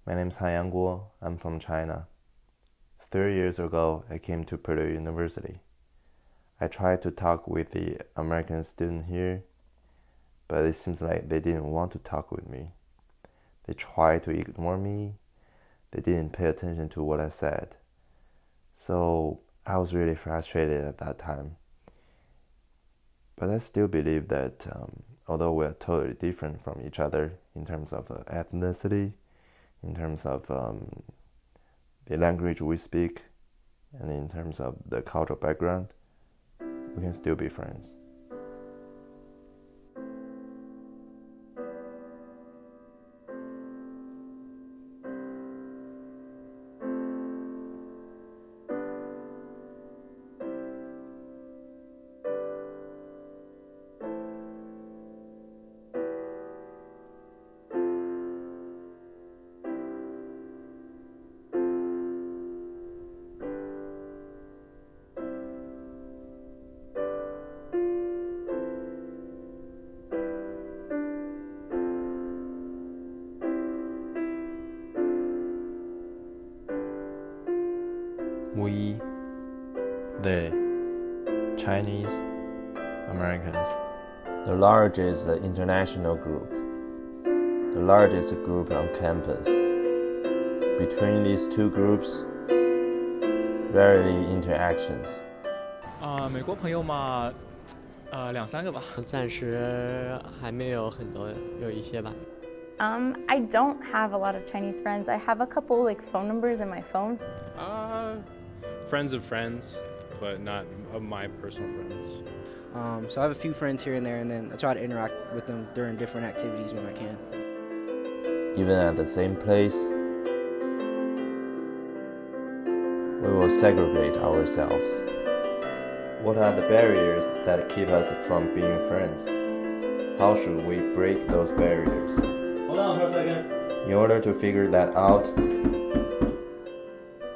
My name is Han Yangguo. I'm from China. 3 years ago, I came to Purdue University. I tried to talk with the American student here, but it seems like they didn't want to talk with me. They tried to ignore me. They didn't pay attention to what I said. So I was really frustrated at that time. But I still believe that although we're totally different from each other in terms of ethnicity, in terms of the language we speak, and in terms of the cultural background, we can still be friends. We, the Chinese Americans, the largest international group, the largest group on campus. Between these two groups, rarely interactions. 美国朋友嘛，2、3个吧。暂时还没有很多，有一些吧。I don't have a lot of Chinese friends. I have a couple phone numbers in my phone. Friends of friends, but not of my personal friends. So I have a few friends here and there, and then I try to interact with them during different activities when I can. Even at the same place, we will segregate ourselves. What are the barriers that keep us from being friends? How should we break those barriers? Hold on for a second. In order to figure that out,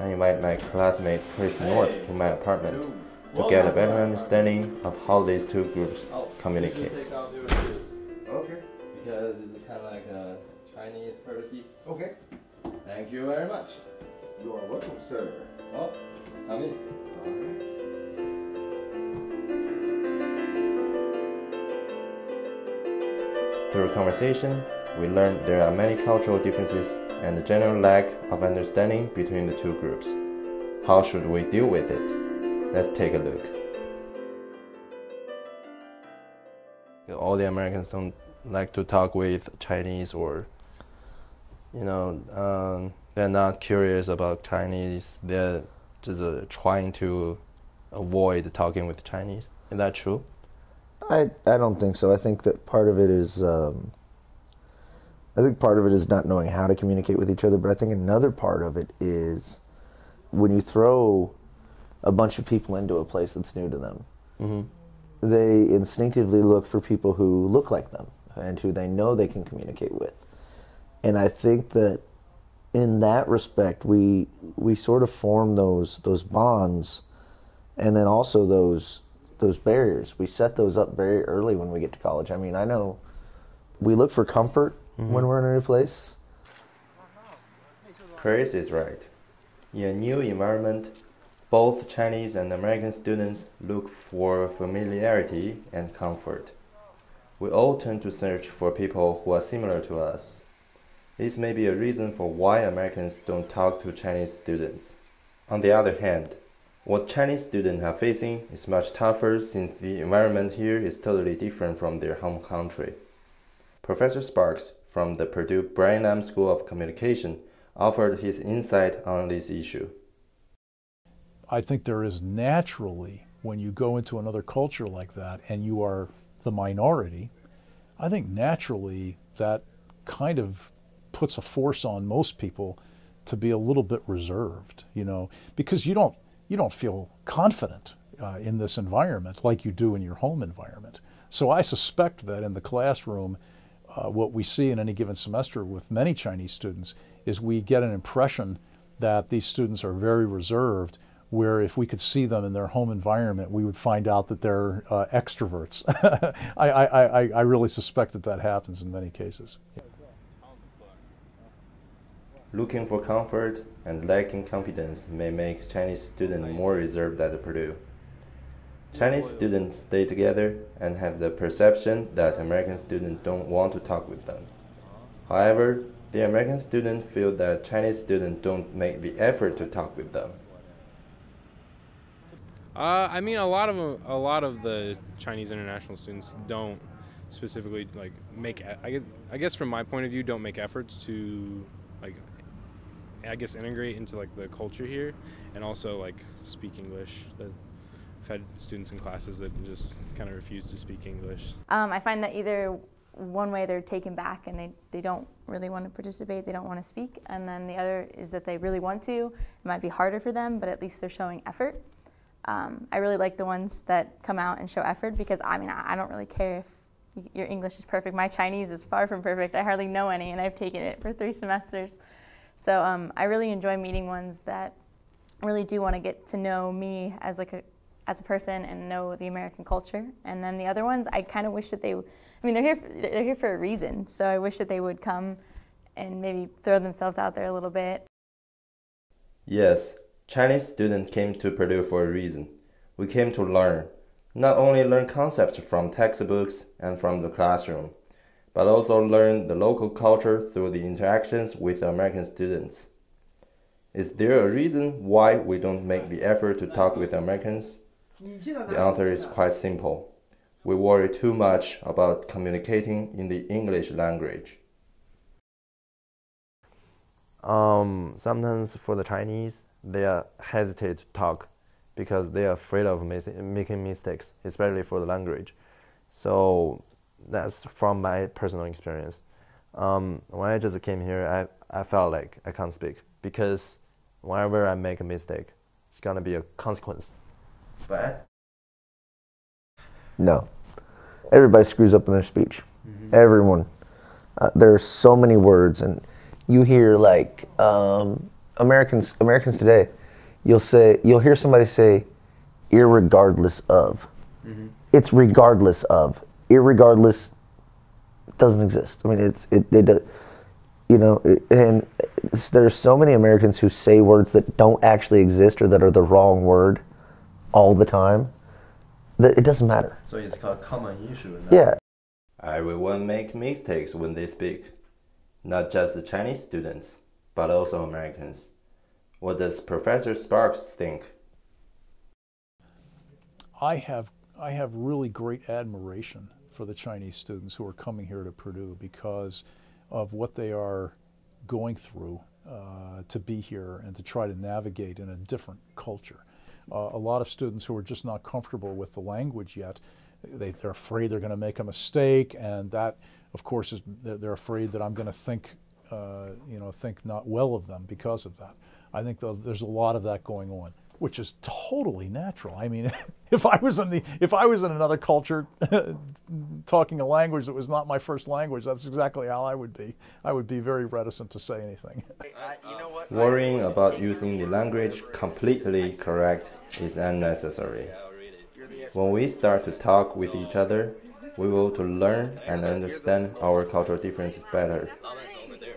I invite my classmate Chris North to my apartment to get a better understanding of how these two groups communicate. Okay. Because it's kind of like a Chinese courtesy. Okay. Thank you very much. You are welcome, sir. Oh, come in. All right. Through conversation, we learned there are many cultural differences and a general lack of understanding between the two groups. How should we deal with it? Let's take a look. All the Americans don't like to talk with Chinese, or they're not curious about Chinese. They're just trying to avoid talking with Chinese. Is that true? I don't think so. I think that part of it is not knowing how to communicate with each other, but I think another part of it is when you throw a bunch of people into a place that's new to them, they instinctively look for people who look like them and who they know they can communicate with. And I think that in that respect, we sort of form those bonds, and then also those barriers. We set those up very early when we get to college. I mean, I know we look for comfort when we're in a new place. Chris is right. In a new environment, both Chinese and American students look for familiarity and comfort. We all tend to search for people who are similar to us. This may be a reason for why Americans don't talk to Chinese students. On the other hand, what Chinese students are facing is much tougher since the environment here is totally different from their home country. Professor Sparks from the Purdue Brigham Young School of Communication offered his insight on this issue. I think there is naturally, when you go into another culture like that and you are the minority, I think naturally that kind of puts a force on most people to be a little bit reserved, because you don't feel confident in this environment like you do in your home environment. So I suspect that in the classroom, what we see in any given semester with many Chinese students is we get an impression that these students are very reserved, where if we could see them in their home environment, we would find out that they're extroverts. I really suspect that happens in many cases. Looking for comfort and lacking confidence may make Chinese students more reserved at Purdue. Chinese students stay together and have the perception that American students don't want to talk with them. However, the American students feel that Chinese students don't make the effort to talk with them. I mean, a lot of the Chinese international students don't specifically like make. I guess from my point of view, don't make efforts to like, I guess, integrate into like the culture here, and also like speak English. I've had students in classes that just kind of refuse to speak English. I find that either one way they're taken back and they don't really want to participate, they don't want to speak, and then the other is that they really want to. It might be harder for them, but at least they're showing effort. I really like the ones that come out and show effort because, I mean, I don't really care if your English is perfect. My Chinese is far from perfect. I hardly know any, and I've taken it for 3 semesters. So I really enjoy meeting ones that really do want to get to know me as a person and know the American culture. And then the other ones, I kind of wish that I mean, they're here for a reason. So I wish that they would come and maybe throw themselves out there a little bit. Yes, Chinese students came to Purdue for a reason. We came to learn, not only learn concepts from textbooks and from the classroom, but also learn the local culture through the interactions with American students. Is there a reason why we don't make the effort to talk with Americans? The answer is quite simple. We worry too much about communicating in the English language. Sometimes for the Chinese, they hesitate to talk because they are afraid of making mistakes, especially for the language. So that's from my personal experience. When I just came here, I felt like I can't speak because whenever I make a mistake, it's gonna be a consequence. But No. Everybody screws up in their speech. Mm-hmm. Everyone. There's so many words, and you hear like Americans today. You'll hear somebody say, "Irregardless of." Mm-hmm. It's regardless of. Irregardless doesn't exist. I mean, and there's so many Americans who say words that don't actually exist or that are the wrong word all the time. That it doesn't matter. So it's called common issue now. Yeah. Everyone make mistakes when they speak, not just the Chinese students, but also Americans. What does Professor Sparks think? I have really great admiration for the Chinese students who are coming here to Purdue because of what they are going through to be here and to try to navigate in a different culture. A lot of students who are just not comfortable with the language yet, they're afraid they're going to make a mistake, and that, of course, they're afraid that I'm going to think not well of them because of that. I think there's a lot of that going on, which is totally natural. I mean, if I was in another culture talking a language that was not my first language, that's exactly how I would be. I would be very reticent to say anything. Worrying about using the language completely correct is unnecessary. When we start to talk with each other, we will to learn and understand our cultural differences better.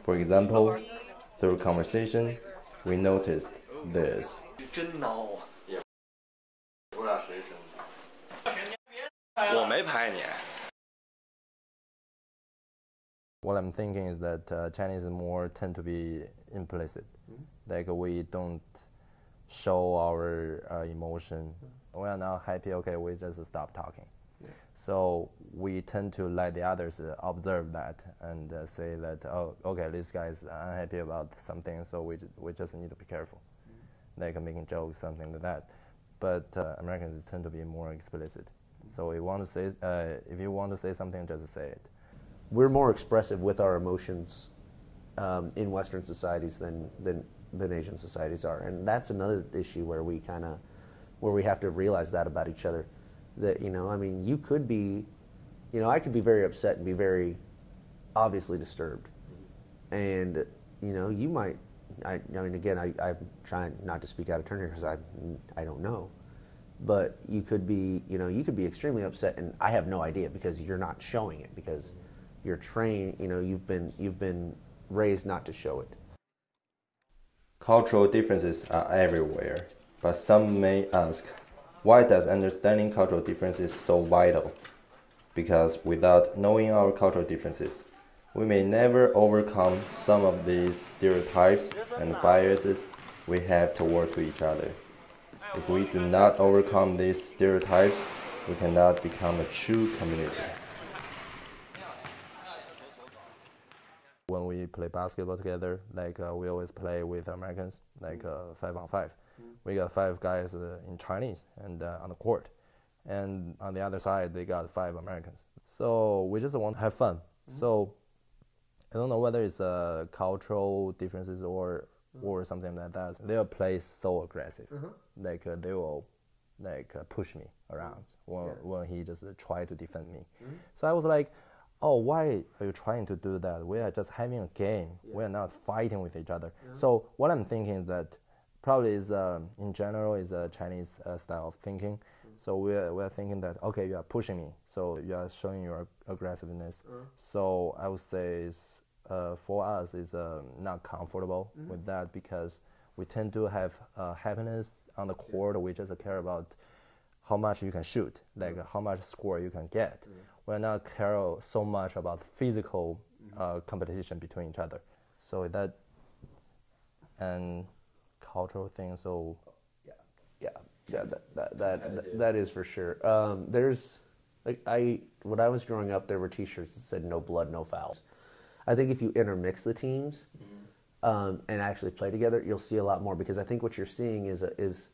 For example, through conversation, we noticed this. What I'm thinking is that Chinese more tend to be implicit. Like we don't show our emotion. We are not happy, okay, we just stop talking. Yeah. So we tend to let the others observe that and say that, oh, okay, this guy is unhappy about something, so we just need to be careful. Like making jokes, something like that. But Americans tend to be more explicit. So we want to say, if you want to say something, just say it. We're more expressive with our emotions in Western societies than Asian societies are, and that's another issue where we have to realize that about each other. That I mean, you could be, I could be very upset and be very obviously disturbed, and you might. I mean, again, I'm trying not to speak out of turn here because I don't know, but you could be, you could be extremely upset, and I have no idea because you're not showing it because you're trained. You've been raised not to show it. Cultural differences are everywhere, but some may ask, why does understanding cultural differences so vital? Because without knowing our cultural differences, we may never overcome some of these stereotypes and biases we have toward each other. If we do not overcome these stereotypes, we cannot become a true community. When we play basketball together, we always play with Americans, 5-on-5. We got 5 guys in Chinese and on the court, and on the other side they got 5 Americans. So we just want to have fun. So I don't know whether it's cultural differences or something like that. They'll play so aggressive, they will push me around when he just try to defend me. So I was like, oh, why are you trying to do that? We are just having a game. We are not fighting with each other. So what I'm thinking is that probably is in general is a Chinese style of thinking. So we're thinking that, okay, you are pushing me, so you are showing your aggressiveness. So I would say is for us is not comfortable with that, because we tend to have happiness on the court. We just care about how much you can shoot, how much score you can get. We're not care so much about physical competition between each other. So that and cultural thing. So that is for sure. There's when I was growing up, there were T-shirts that said "No blood, no fouls." I think if you intermix the teams and actually play together, you'll see a lot more, because I think what you're seeing is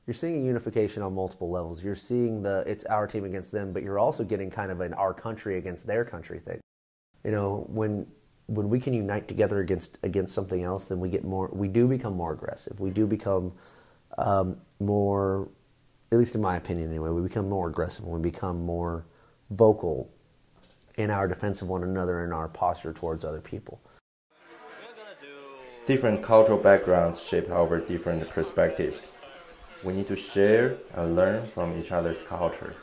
you're seeing a unification on multiple levels. You're seeing it's our team against them, but you're also getting kind of an our country against their country thing. You know, when we can unite together against something else, then we do become more aggressive. We do become more, at least in my opinion anyway, we become more aggressive and we become more vocal in our defense of one another and our posture towards other people. Different cultural backgrounds shape our different perspectives. We need to share and learn from each other's culture.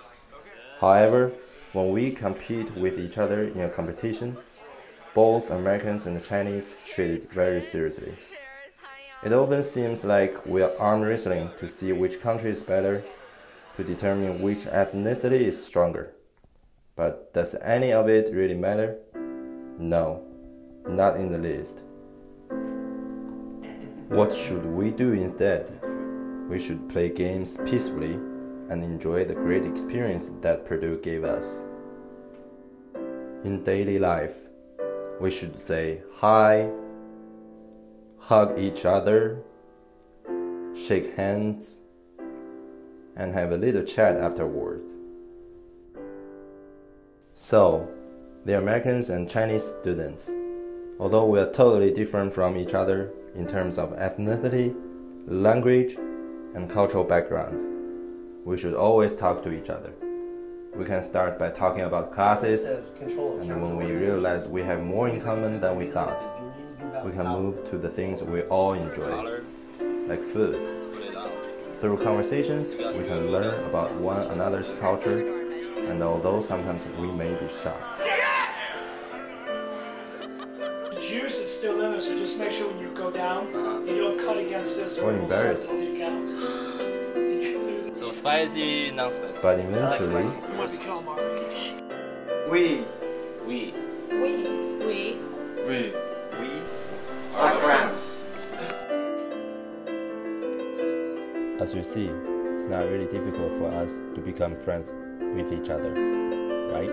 However, when we compete with each other in a competition, both Americans and Chinese treat it very seriously. It often seems like we are arm wrestling to see which country is better, to determine which ethnicity is stronger. But does any of it really matter? No, not in the least. What should we do instead? We should play games peacefully and enjoy the great experience that Purdue gave us. In daily life, we should say hi, hug each other, shake hands, and have a little chat afterwards. So, the Americans and Chinese students, although we are totally different from each other in terms of ethnicity, language, and cultural background, we should always talk to each other. We can start by talking about classes, and when we realize we have more in common than we thought, we can move to the things we all enjoy, like food. Through conversations, we can learn about one another's culture, and although sometimes we may be shocked. The juice is still in there, so just make sure when you go down, you don't cut against this or embarrassed. So spicy, non-spicy. But eventually, we are friends. as you see, it's not really difficult for us to become friends with each other, right?